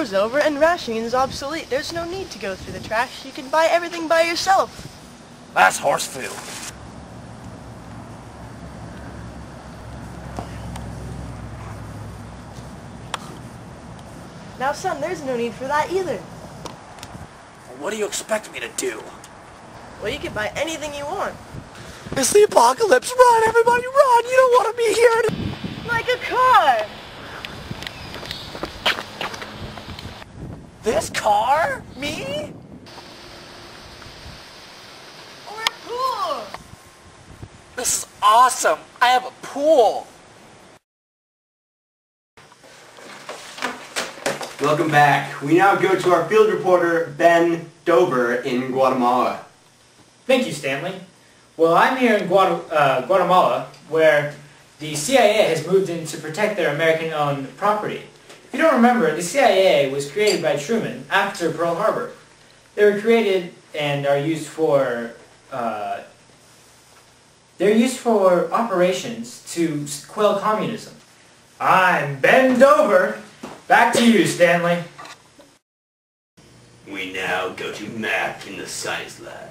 war's over and rationing is obsolete. There's no need to go through the trash. You can buy everything by yourself. That's horse food. Now, son, there's no need for that either. What do you expect me to do? Well, you can buy anything you want. It's the apocalypse. Run, everybody, run! You don't want to be here. Like a car. This car? Me? Or a pool. This is awesome. I have a pool. Welcome back. We now go to our field reporter, Ben Dover, in Guatemala. Thank you, Stanley. Well, I'm here in Guatemala, where the CIA has moved in to protect their American-owned property. If you don't remember, the CIA was created by Truman after Pearl Harbor. They were created and are used for operations to quell communism. I'm Ben Dover. Back to you, Stanley. We now go to Mac in the science lab.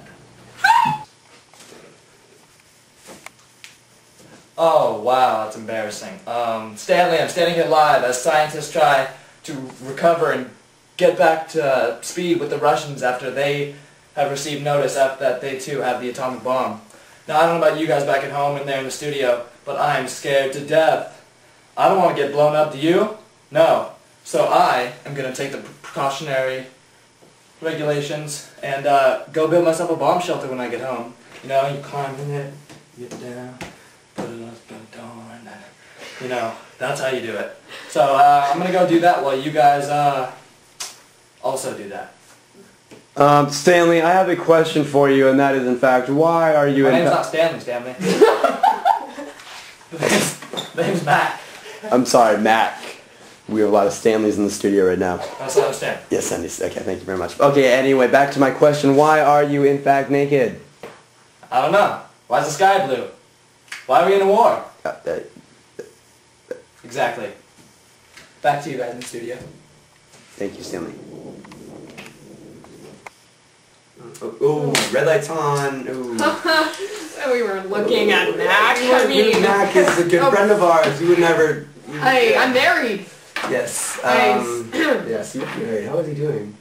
Oh, wow, that's embarrassing. Stanley, I'm standing here live as scientists try to recover and get back to speed with the Russians after they have received notice that they too have the atomic bomb. Now, I don't know about you guys back at home and there in the studio, but I'm scared to death. I don't want to get blown up, do you? No. So I am going to take the precautionary regulations and go build myself a bomb shelter when I get home. You know, you climb in it, get down, put it up the door, and then, you know, that's how you do it. So I'm going to go do that while you guys also do that. Stanley, I have a question for you, and that is, in fact, why are you... My name's not Stanley. The name's Matt. I'm sorry, Matt. We have a lot of Stanleys in the studio right now. That's what I understand. Yes, Stanley. Okay, thank you very much. Okay, anyway, back to my question. Why are you, in fact, naked? I don't know. Why's the sky blue? Why are we in a war? Exactly. Back to you guys in the studio. Thank you, Stanley. Ooh, red light's on. Ooh. We were looking at Mac. I mean, Mac is a good friend of ours. You would never... Hey, I'm married. Yes. Nice. Yes, you're married. How is he doing?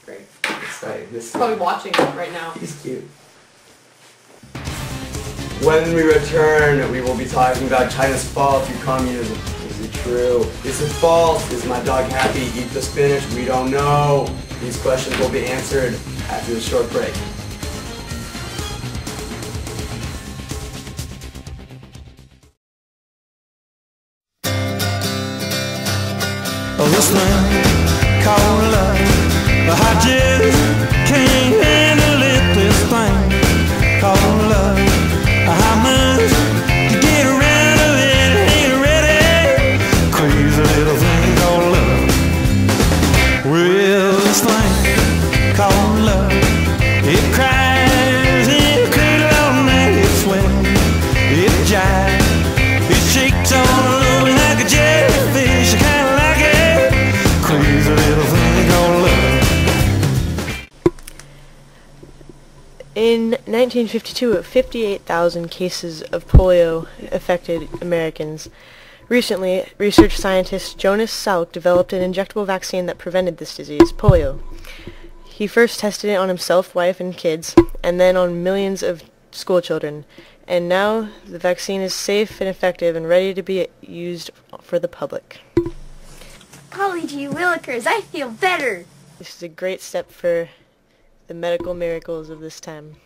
Great. He's Probably watching it right now. He's cute. When we return, we will be talking about China's fall to communism. Is it true? Is it false? Is my dog happy? Eat the spinach? We don't know. These questions will be answered after this short break. This thing called love, I just can't handle it. This thing called love, I must get around to it. Ain't ready, crazy little thing called love. Well, this thing called love, it cries in a cradle all night. It sweats, it jives, it shakes all over like a jellyfish. I kinda like it. Crazy little thing called love. In 1952, 58,000 cases of polio affected Americans. Recently, research scientist Jonas Salk developed an injectable vaccine that prevented this disease, polio. He first tested it on himself, wife, and kids, and then on millions of school children. And now the vaccine is safe and effective and ready to be used for the public. Golly gee willikers, I feel better. This is a great step for the medical miracles of this time.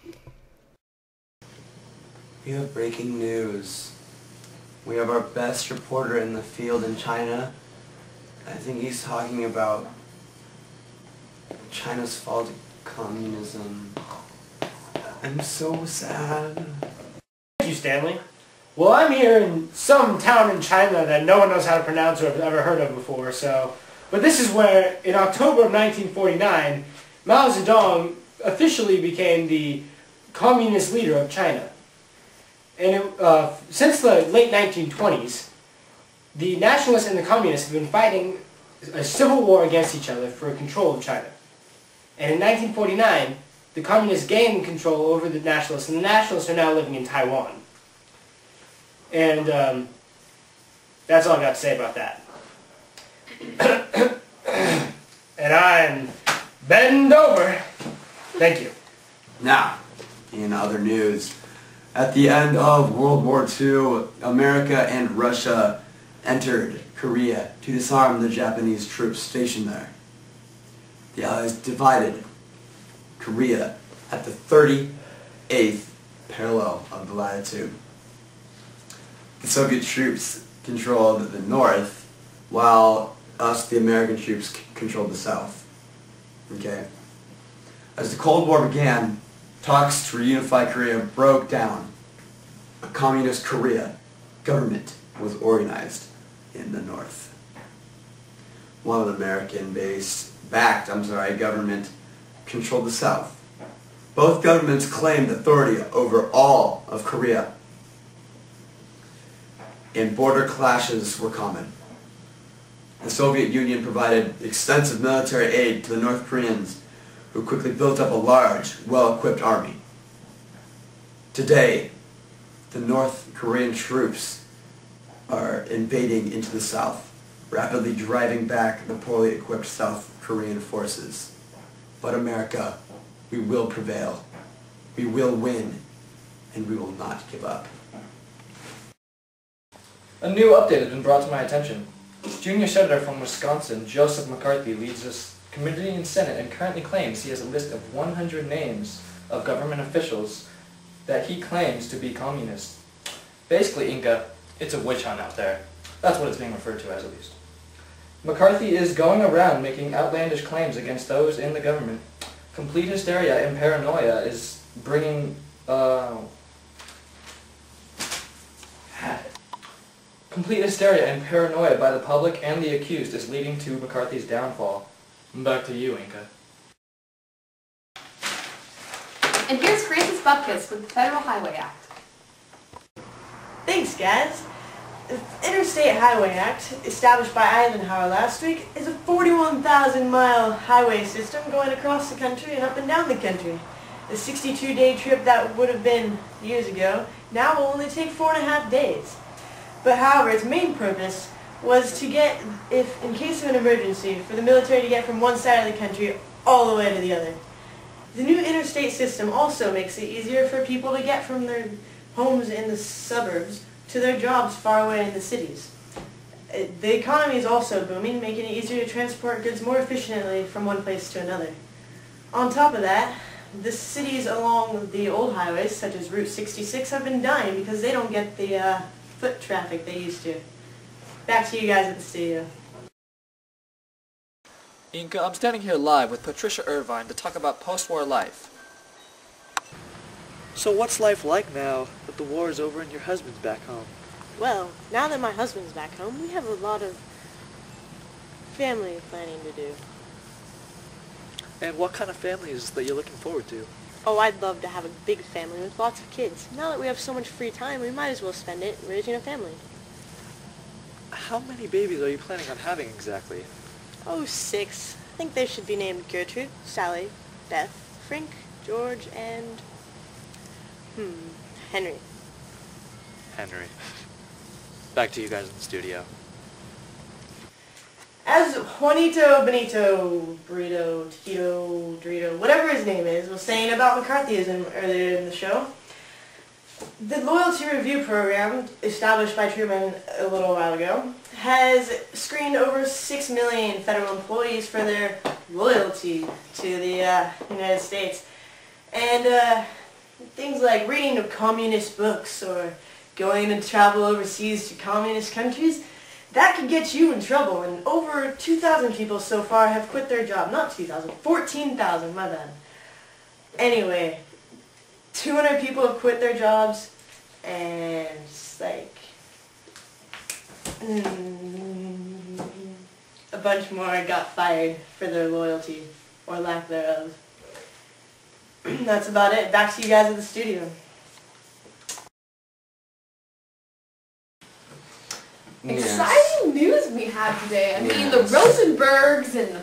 We have breaking news. We have our best reporter in the field in China. I think he's talking about China's fall to communism. I'm so sad. Thank you, Stanley. Well, I'm here in some town in China that no one knows how to pronounce or have ever heard of before, but this is where, in October of 1949, Mao Zedong officially became the communist leader of China. And since the late 1920s, the nationalists and the communists have been fighting a civil war against each other for control of China. And in 1949, the communists gained control over the nationalists, and the nationalists are now living in Taiwan. And that's all I got to say about that. And I'm bend over. Thank you. Now, in other news, at the end of World War II, America and Russia entered Korea to disarm the Japanese troops stationed there. The Allies divided Korea at the 38th parallel of the latitude. The Soviet troops controlled the north, while us, the American troops, controlled the south. Okay? As the Cold War began, talks to reunify Korea broke down. A communist Korea government was organized in the north, while an American-backed government controlled the south. Both governments claimed authority over all of Korea, and border clashes were common. The Soviet Union provided extensive military aid to the North Koreans, who quickly built up a large, well-equipped army. Today, the North Korean troops are invading into the south, rapidly driving back the poorly equipped South Korean forces. But America, we will prevail, we will win, and we will not give up. A new update has been brought to my attention. Junior Senator from Wisconsin, Joseph McCarthy, leads this committee in Senate and currently claims he has a list of 100 names of government officials that he claims to be communist. Basically, Inca, it's a witch hunt out there. That's what it's being referred to as, at least. McCarthy is going around making outlandish claims against those in the government. Complete hysteria and paranoia is bringing, Complete hysteria and paranoia by the public and the accused is leading to McCarthy's downfall. Back to you, Inca. And here's Francis Bupkis with the Federal Highway Act. Thanks, guys. The Interstate Highway Act, established by Eisenhower last week, is a 41,000-mile highway system going across the country and up and down the country. The 62-day trip that would have been years ago now will only take 4.5 days. But however, its main purpose was to get, in case of an emergency, for the military to get from one side of the country all the way to the other. The new interstate system also makes it easier for people to get from their homes in the suburbs to their jobs far away in the cities. The economy is also booming, making it easier to transport goods more efficiently from one place to another. On top of that, the cities along the old highways, such as Route 66, have been dying because they don't get the foot traffic they used to. Back to you guys at the studio. Inca, I'm standing here live with Patricia Irvine to talk about post-war life. So what's life like now that the war is over and your husband's back home? Well, now that my husband's back home, we have a lot of family planning to do. And what kind of family is that you're looking forward to? Oh, I'd love to have a big family with lots of kids. Now that we have so much free time, we might as well spend it raising a family. How many babies are you planning on having exactly? Oh, 6. I think they should be named Gertrude, Sally, Beth, Frank, George, and... Henry. Henry. Back to you guys in the studio. As Juanito, Benito, Burrito, Taquito, Dorito, whatever his name is, was saying about McCarthyism earlier in the show, the loyalty review program, established by Truman a little while ago, has screened over 6 million federal employees for their loyalty to the United States. And things like reading of communist books or going to travel overseas to communist countries, that could get you in trouble. And over 2,000 people so far have quit their job. Not 2,000, 14,000, my bad. Anyway, 200 people have quit their jobs, and it's like a bunch more got fired for their loyalty, or lack thereof. That's about it. Back to you guys at the studio. exciting news we had today. I mean, the Rosenbergs and the